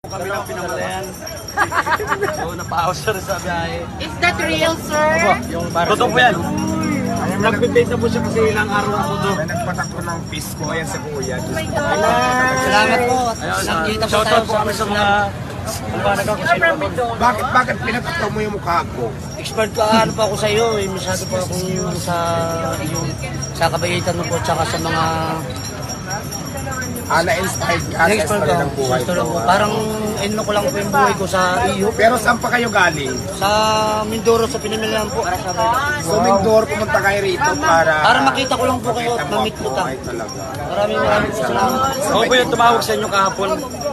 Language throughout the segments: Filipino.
Kami lang pinamalayan. So, napahawas siya rin sa biyahe. Is that real, sir? Yung totoo po yan. Nag-base na po siya kasi ilang araw na po doon. May nagpatakbo ng pisko, ayan sa kuya. Oh my God! Salamat po. Ayun, shoutout po kami sa mga kumbaga ko sino po. Bakit pinatakbo mo yung mukha ko? Expert ka ano pa ako sa iyo, eh. Masyado pa akong sa yung sa kabaitan mo po tsaka sa mga Na-inspired ka sa expert story ka. ng buhay Sa ko. parang ino ko lang po yung buhay ko sa iyo. Pero saan pa kayo galing? Sa Mindoro sa Pinamilihan po. So, Mindoro, pumunta kayo rito para Makita ko lang po kayo at mamit po ta. buhay talaga. Maraming po salamat. Ako po yung tumawag sa inyo kahapon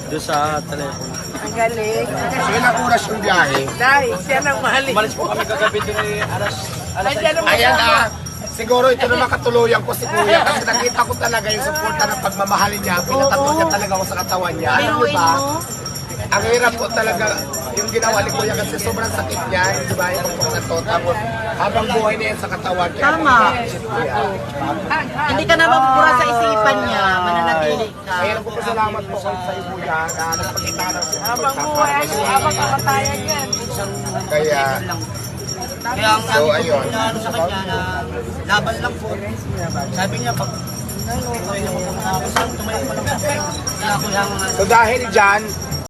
doon sa telepono. Ang galing. So, ilang oras yung biyahe? Dahil siya nang mahalin. Umalis po kami kagabi doon ay alas Ayan na. Siguro ito na makatuluyan ko si Kuya kasi nakita ko talaga yung suporta ng pagmamahalin niya. Pinatato niya talaga ako sa katawan niya. Alam mo ba? Ang hirap ko talaga yung ginawa ni Kuya kasi sobrang sakit niya. Di ba? Yung pagkakato. Tapos habang buhay niya yan sa katawan. Kaya Tama. Kuya. Hindi ka na mapupura sa isipan niya. Mananatili ka. Kaya po salamat po kayo sa iyo Kuya na nagpakita ng Habang buhay, habang kamatayan yan. Kaya Kaya ang So, sabi ko ayun. po na ano sa kanya na laban lang po. Sabi niya pag tumayo mo lang sa kaya ako yung so dahil dyan,